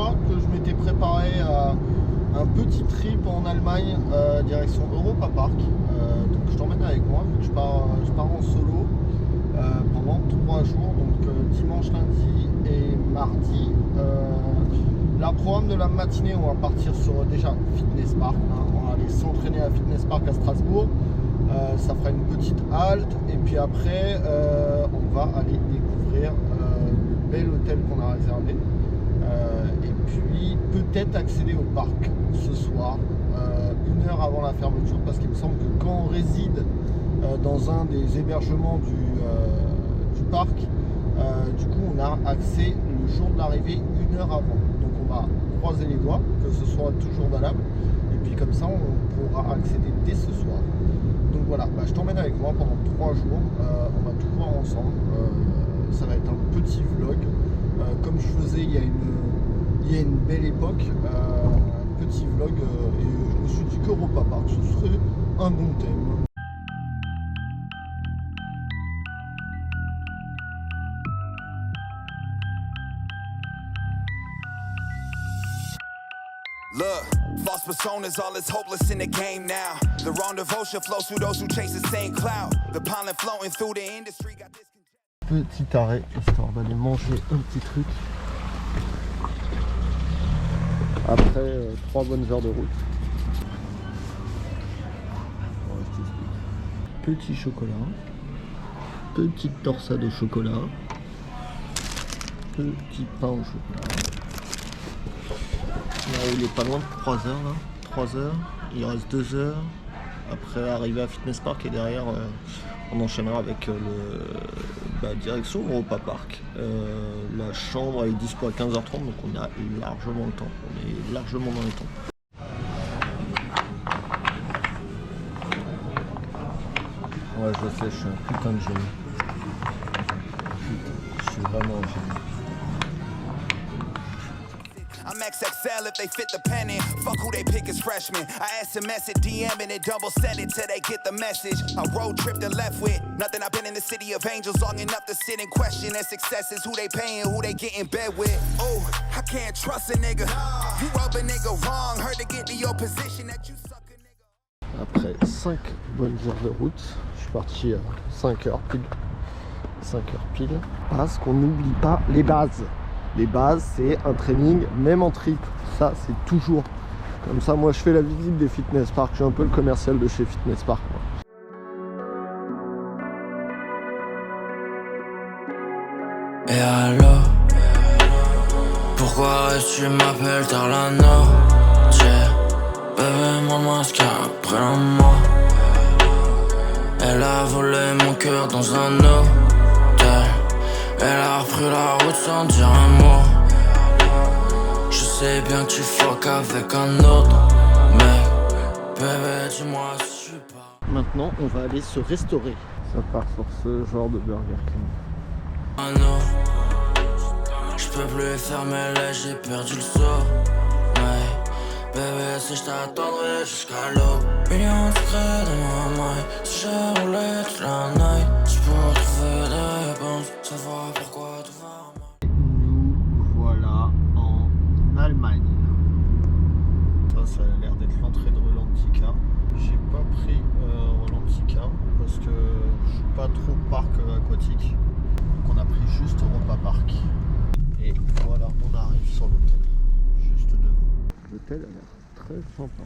mois que je m'étais préparé à un petit trip en Allemagne, direction Europa Park. Donc je t'emmène avec moi, vu que je pars en solo pendant 3 jours, donc dimanche, lundi et mardi. La programme de la matinée, on va partir sur déjà Fitness Park, hein. On va aller s'entraîner à Fitness Park à Strasbourg. Ça fera une petite halte et puis après on va aller découvrir le bel hôtel qu'on a réservé et puis peut-être accéder au parc ce soir 1 heure avant la fermeture, parce qu'il me semble que quand on réside dans un des hébergements du parc, du coup on a accès le jour de l'arrivée 1 heure avant. Donc on va croiser les doigts que ce soit toujours valable et puis comme ça on pourra accéder dès ce soir. Donc voilà, je t'emmène avec moi pendant 3 jours, on va tout voir ensemble, ça va être un petit vlog, comme je faisais il y a une belle époque, un petit vlog, et je me suis dit qu'Europa Park, ce serait un bon thème. Look, false personas, all is hopeless in the game now. The wrong devotion flows through those who chase the same cloud. The pollen floating through the industry got this. Petit arrêt, histoire d'aller manger un petit truc. Après 3 bonnes heures de route. Petit chocolat. Petite torsade au chocolat. Petit pain au chocolat. Là, il est pas loin de 3 heures là. 3 heures, il reste 2 heures. Après arriver à Fitness Park et derrière on enchaînera avec direction Europa Park. La chambre est dispo à 15h30, donc on a largement le temps. On est largement dans les temps. Ouais, je sais, je suis un putain de génie. Putain, je suis vraiment un génie. I'm XXL if they fit the penny. Fuck who they pick as freshmen. I SMS it, DM and it double send it till they get the message. I road tripped and left with nothing. I've been in the city of angels long enough to sit and question their successes. Who they paying, who they get in bed with. Oh, I can't trust a nigga. You rub a nigga wrong, heard to get to your position that you suck a nigga. Après 5 bonnes heures de route, je suis parti à 5h pile. 5h pile. Parce qu'on n'oublie pas les bases. Les bases, c'est un training, même en trip. Ça, c'est toujours. Comme ça, moi, je fais la visite des Fitness Park. Je suis un peu le commercial de chez Fitness Park. Et alors, pourquoi tu m'appelles Tarlano? Bébé, mon masque après la mort. Elle a volé mon cœur dans un hôtel. Elle a repris la route sans dire un mot. Je sais bien que tu fuck avec un autre, mais bébé, dis-moi si je suis pas. Maintenant, on va aller se restaurer. Ça part sur ce genre de Burger King. Ah non, je peux plus fermer les, j'ai perdu le saut. Ouais, bébé, si je t'attendrai jusqu'à l'eau. Millions de secrets dans ma maille. Si j'ai roulé toute la night, je peux trouver des réponses, savoir pourquoi tout va mal. Nous voilà en Allemagne. Ça a l'air d'être l'entrée de Rolantica. J'ai pas pris Rolantica parce que je suis pas trop parc aquatique. Donc on a pris juste Europa Park. Et voilà, on arrive sur l'hôtel. Juste devant. L'hôtel a l'air très sympa.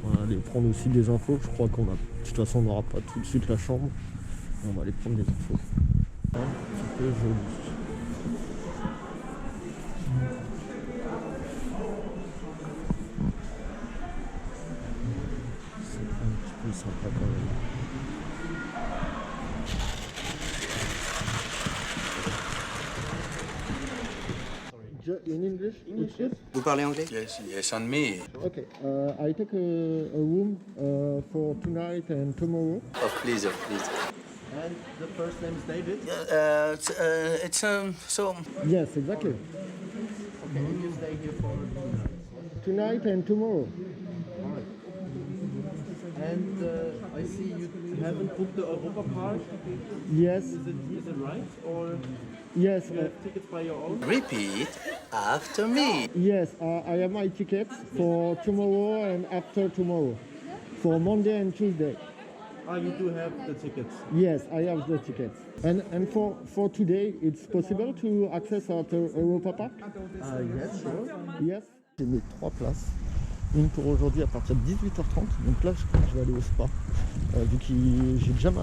On va aller prendre aussi des infos. Je crois qu'on a. De toute façon, on n'aura pas tout de suite la chambre. On va aller prendre des infos. Un petit peu joli. C'est un petit peu sympa quand même. In English? English? Vous parlez anglais? Yes, on me. Okay, I take a room for tonight and tomorrow. Oh, please. And the first name is David? It's so. Yes, exactly. Okay, and you stay here for tonight and tomorrow. And I see you haven't booked the Europa Park. Yes, Is it right? Or yes, you have tickets by your own? Repeat after me. yes. I have my tickets for tomorrow and after tomorrow, for Monday and Tuesday. Ah, you do have the tickets. Yes, I have the tickets. And for today, it's possible to access at Europa Park? Yes, sure. Yes. J'ai mes 3 places. Une pour aujourd'hui à partir de 18h30. Donc là, je crois que je vais aller au spa. Vu que j'ai déjà ma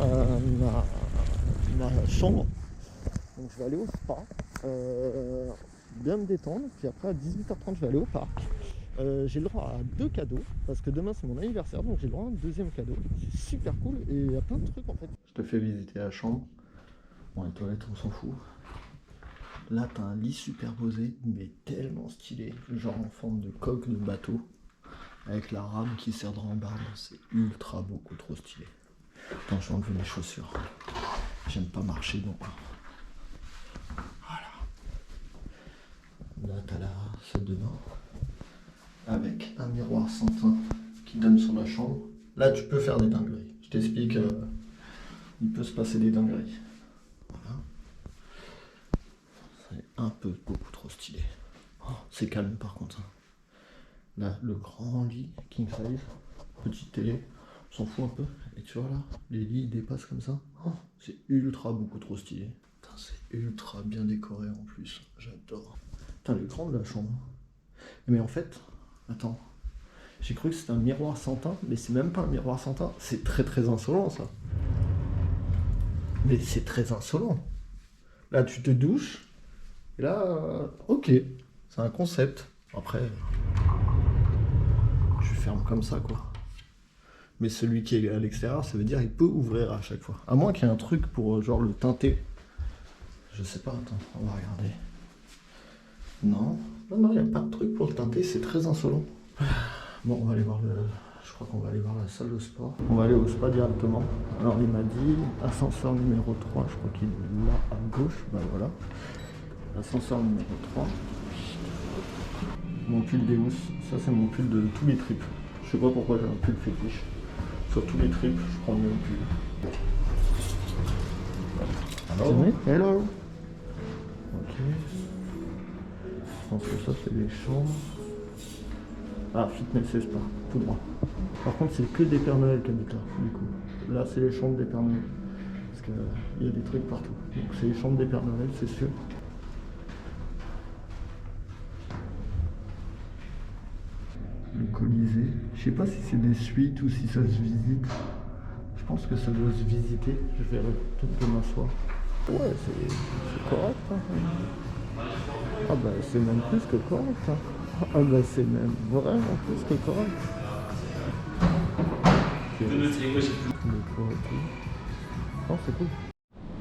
chambre. Donc je vais aller au spa. Bien me détendre. Puis après, à 18h30, je vais aller au parc. J'ai le droit à 2 cadeaux. Parce que demain, c'est mon anniversaire. Donc j'ai le droit à un 2e cadeau. C'est super cool. Et il y a plein de trucs en fait. Je te fais visiter la chambre. Bon, les toilettes, on s'en fout. Là, t'as un lit superposé, mais tellement stylé, genre en forme de coque de bateau, avec la rame qui sert de rambarde. C'est ultra beaucoup trop stylé. Attends, je vais enlever mes chaussures. J'aime pas marcher donc. Voilà. Là, t'as la salle de bain avec un miroir sans teint qui donne sur la chambre. Là, tu peux faire des dingueries. Je t'explique, il peut se passer des dingueries. Voilà. C'est un peu beaucoup trop stylé. Oh, c'est calme par contre. Là, le grand lit king size, petite télé, on s'en fout un peu. Et tu vois là, les lits ils dépassent comme ça. Oh, c'est ultra beaucoup trop stylé. Putain, c'est ultra bien décoré en plus. J'adore. Putain, elle est grande la chambre. Mais en fait, attends, j'ai cru que c'était un miroir sans teint, mais c'est même pas un miroir sans teint. C'est très très insolent ça. Mais c'est très insolent. Là, tu te douches. Et là, ok, c'est un concept. Après, je ferme comme ça, quoi. Mais celui qui est à l'extérieur, ça veut dire qu'il peut ouvrir à chaque fois. À moins qu'il y ait un truc pour, genre, le teinter. Je sais pas, attends, on va regarder. Non, non, il n'y a pas de truc pour le teinter, c'est très insolent. Bon, on va aller voir le... Je crois qu'on va aller voir la salle de sport. On va aller au spa directement. Alors, il m'a dit, ascenseur numéro 3, je crois qu'il est là, à gauche. Bah voilà. Ascenseur numéro 3. Mon pull Deus, ça c'est mon pull de tous les trips. Je sais pas pourquoi j'ai un pull fétiche. Sur tous les trips, je prends le même pull. Hello. Hello. Ok. Je pense que ça c'est les chambres. Ah, fitness et spa, tout droit. Par contre c'est que des Pères Noël qui habitent là, du coup. Là c'est les chambres des Pères Noël. Parce qu'il y a des trucs partout. Donc c'est les chambres des Pères Noël, c'est sûr. Le Colisée. Je sais pas si c'est des suites ou si ça se visite. Je pense que ça doit se visiter. Je vais peut-être m'asseoir. Ouais, c'est correct. Hein. Ah bah c'est même plus que correct. Hein. Ah bah c'est même vraiment plus que correct. Okay. Le toit et tout. Oh, c'est cool.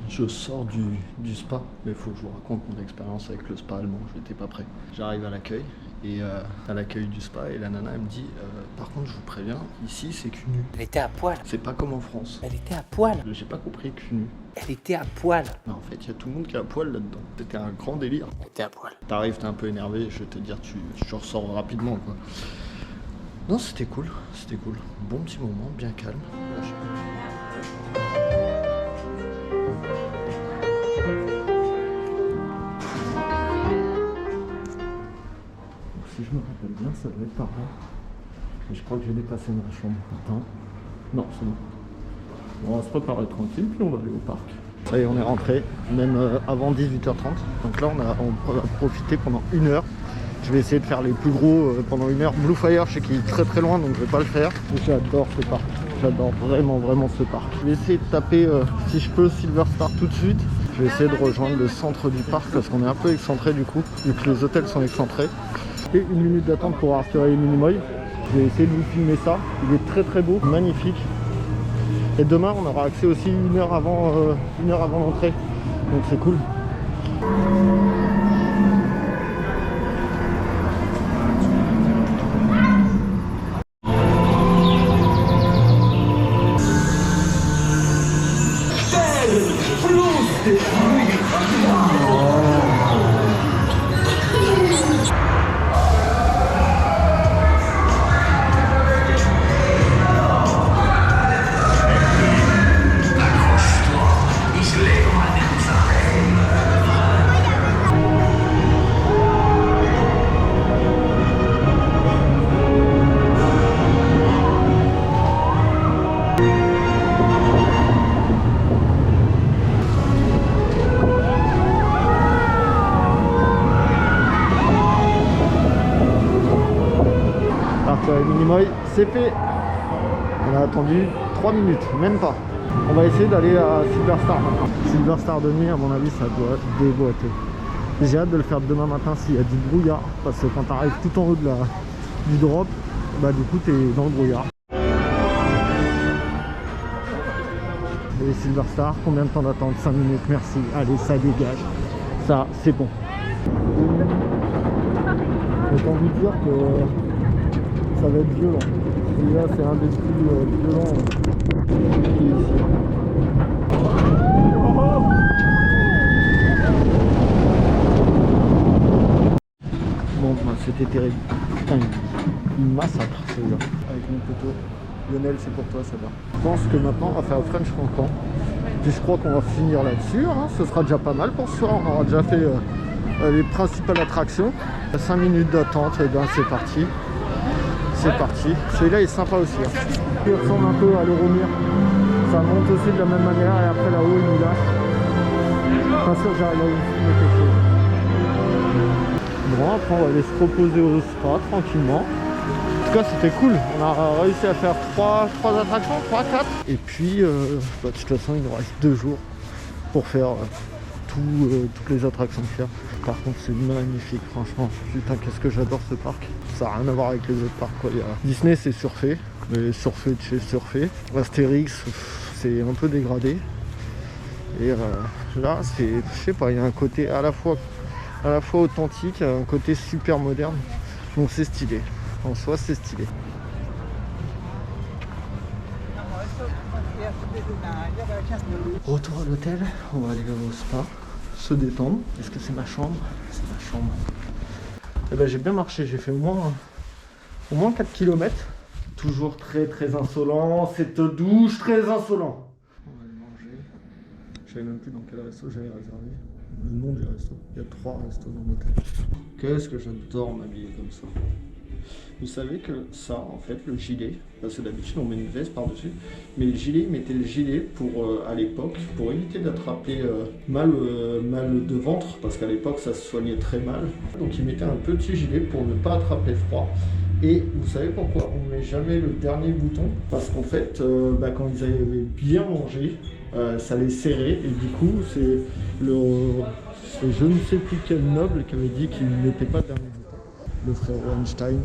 Je sors du spa, mais il faut que je vous raconte mon expérience avec le spa allemand, j'étais pas prêt. J'arrive à l'accueil, et à l'accueil du spa, et la nana elle me dit par contre je vous préviens, ici c'est cul nu. Elle était à poil. C'est pas comme en France. Elle était à poil. J'ai pas compris cul nu. Elle était à poil. Mais en fait il y a tout le monde qui est à poil là-dedans. C'était un grand délire. Elle était à poil. T'arrives, t'es un peu énervé, je vais te dire tu ressors rapidement quoi. Non c'était cool, Bon petit moment, bien calme. Si je me rappelle bien, ça doit être par là. Mais je crois que j'ai dépassé ma chambre. Attends. Non, c'est bon. Bon, on va se préparer tranquille, puis on va aller au parc. Ça y est, on est rentré, même avant 18h30. Donc là, on va profiter pendant 1 heure. Je vais essayer de faire les plus gros pendant 1 heure. Blue Fire, je sais qu'il est très très loin, donc je vais pas le faire. J'adore ce parc. J'adore vraiment ce parc. Je vais essayer de taper, si je peux, Silver Star tout de suite. Je vais essayer de rejoindre le centre du parc parce qu'on est un peu excentré du coup, vu que les hôtels sont excentrés. Et 1 minute d'attente pour aspirer les Minimoy. Je vais essayer de vous filmer ça. Il est très très beau, magnifique. Et demain, on aura accès aussi 1 heure avant l'entrée. Donc c'est cool. C'est fait. On a attendu 3 minutes, même pas. On va essayer d'aller à Silverstar maintenant. Silverstar de nuit, à mon avis, ça doit déboîter. J'ai hâte de le faire demain matin s'il y a du brouillard, parce que quand tu arrives tout en haut du drop, bah du coup tu es dans le brouillard. Et Silverstar, combien de temps d'attente? 5 minutes, merci. Allez, ça dégage. Ça, c'est bon. Autant vous dire que ça va être violent. Celui-là, c'est un des plus violents qui est ici. Bon, bah, c'était terrible. Putain, il massacre celui-là. Avec mon poteau. Lionel, c'est pour toi, ça va. Je pense que maintenant, on va faire French Cancan. Puis je crois qu'on va finir là-dessus. Hein. Ce sera déjà pas mal pour ce soir. On aura déjà fait les principales attractions. 5 minutes d'attente, et ben c'est parti. C'est parti. Celui-là est sympa aussi. Hein. Il ressemble un peu à l'Euromir. Ça monte aussi de la même manière et après là-haut il nous lâche. Bien sûr, j'arrive à vous filmer quelque chose. Bon, après on va aller se reposer au spa tranquillement. En tout cas c'était cool, on a réussi à faire 3 attractions, 3-4. Et puis bah, de toute façon il nous reste 2 jours pour faire toutes les attractions qu'il y a. Par contre c'est magnifique franchement, putain qu'est-ce que j'adore ce parc. Ça n'a rien à voir avec les autres parcs quoi. Disney c'est surfait, mais surfait de chez surfait. Astérix c'est un peu dégradé. Et là c'est, je sais pas, il y a un côté à la fois authentique, un côté super moderne. Donc c'est stylé. En soi c'est stylé. Retour à l'hôtel, on va aller au spa, se détendre. Est-ce que c'est ma chambre? C'est ma chambre. Et ben j'ai bien marché, j'ai fait au moins 4 km. Toujours très insolent, cette douche très insolent. On va aller manger. Je savais même plus dans quel resto j'avais réservé. Le nom du resto. Il y a 3 restos dans l'hôtel. Qu'est-ce que j'adore m'habiller comme ça. Vous savez que ça, en fait, le gilet, parce que d'habitude on met une veste par-dessus, mais le gilet, ils mettaient le gilet pour, à l'époque, pour éviter d'attraper mal de ventre, parce qu'à l'époque ça se soignait très mal. Donc ils mettaient un petit gilet pour ne pas attraper froid. Et vous savez pourquoi on ne met jamais le dernier bouton? Parce qu'en fait, quand ils avaient bien mangé, ça les serrait, et du coup, c'est je ne sais plus quel noble qui avait dit qu'il ne mettait pas de dernier bouton. Le frérot Einstein,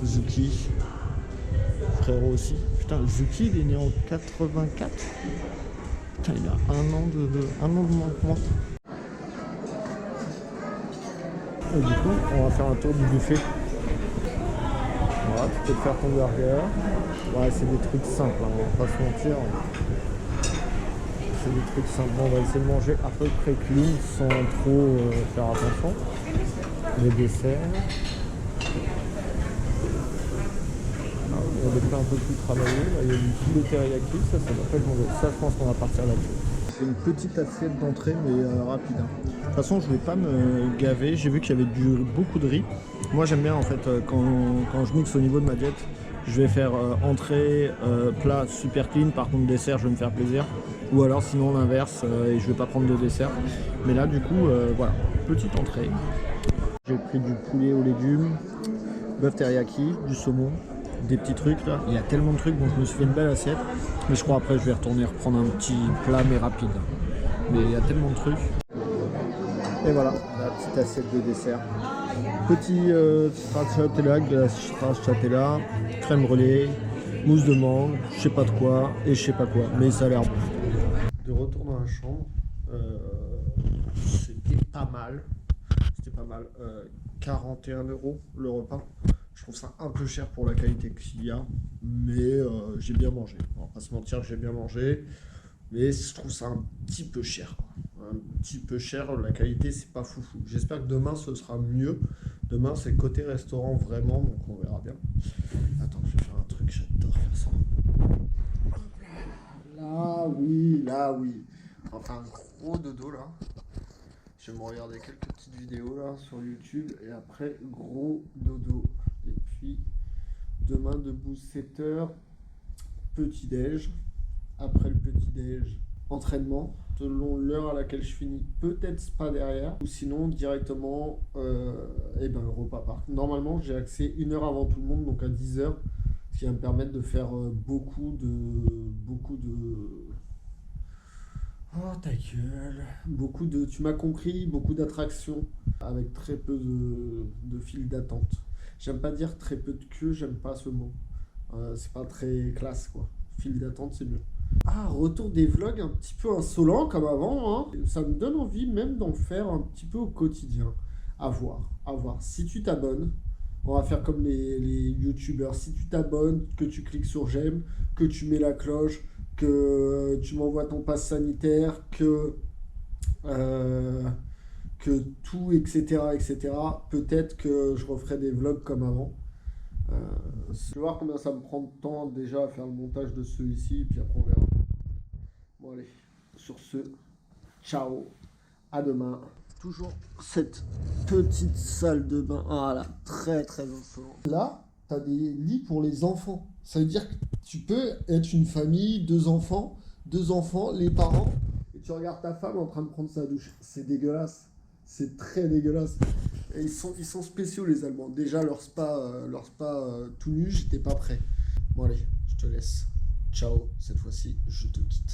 Zuki, frérot aussi. Putain, Zuki il est né en 84. Putain, il a un an de moins que moi. Et du coup, on va faire un tour du buffet. Voilà, tu peux te faire ton burger. Ouais, c'est des trucs simples, hein, on va pas se mentir. C'est des trucs simples. Bon, on va essayer de manger à peu près clean sans trop faire attention. Les desserts. Il y a des plats un peu plus travaillés. Là, il y a du poulet teriyaki, ça va pas être mauvais. Ça, je pense qu'on va partir là-dessus. C'est une petite assiette d'entrée, mais rapide. Hein. De toute façon, je vais pas me gaver. J'ai vu qu'il y avait beaucoup de riz. Moi, j'aime bien en fait quand je mixe au niveau de ma diète. Je vais faire entrée, plat super clean. Par contre, dessert, je vais me faire plaisir. Ou alors, sinon l'inverse, et je vais pas prendre de dessert. Mais là, du coup, voilà, petite entrée. J'ai pris du poulet aux légumes, bœuf teriyaki, du saumon. Des petits trucs là, il y a tellement de trucs, bon je me suis fait une belle assiette, mais je crois après je vais retourner reprendre un petit plat mais rapide, mais il y a tellement de trucs. Et voilà, la petite assiette de dessert, petit stracciatella, glace stracciatella, crème brûlée, mousse de mangue, je sais pas de quoi et je sais pas quoi, mais ça a l'air bon. De retour dans la chambre, c'était pas mal, 41 € le repas. Je trouve ça un peu cher pour la qualité qu'il y a, mais j'ai bien mangé. On va pas se mentir, j'ai bien mangé, mais je trouve ça un petit peu cher. Un petit peu cher, la qualité c'est pas foufou. J'espère que demain ce sera mieux. Demain c'est côté restaurant vraiment, donc on verra bien. Attends, je vais faire un truc, j'adore faire ça. Là oui. Enfin un gros dodo là. Je vais me regarder quelques petites vidéos là sur YouTube et après gros dodo. Et puis demain debout 7h, petit déj. Après le petit déj, entraînement. Selon l'heure à laquelle je finis, peut-être spa derrière. Ou sinon directement Europa Park. Normalement j'ai accès 1 heure avant tout le monde, donc à 10h. Ce qui va me permettre de faire beaucoup de... Oh ta gueule. Beaucoup de... Tu m'as compris, beaucoup d'attractions avec très peu de files d'attente. J'aime pas dire très peu de queue, j'aime pas ce mot. C'est pas très classe quoi. File d'attente c'est mieux. Ah, retour des vlogs un petit peu insolents comme avant, hein. Ça me donne envie même d'en faire un petit peu au quotidien. À voir, à voir. Si tu t'abonnes, on va faire comme les youtubeurs. Si tu t'abonnes, que tu cliques sur j'aime, que tu mets la cloche, que tu m'envoies ton pass sanitaire, que tout, etc., etc., peut-être que je referai des vlogs comme avant. Je vais voir combien ça me prend de temps déjà à faire le montage de celui-ci, et puis après on verra. Bon allez, sur ce, ciao, à demain. Toujours cette petite salle de bain, voilà, très très insolent. Là, tu as des lits pour les enfants. Ça veut dire que tu peux être une famille, deux enfants, les parents, et tu regardes ta femme en train de prendre sa douche. C'est dégueulasse, c'est très dégueulasse. Et ils sont spéciaux les Allemands. Déjà leur spa tout nu, j'étais pas prêt. Bon allez, je te laisse. Ciao, cette fois-ci, je te quitte.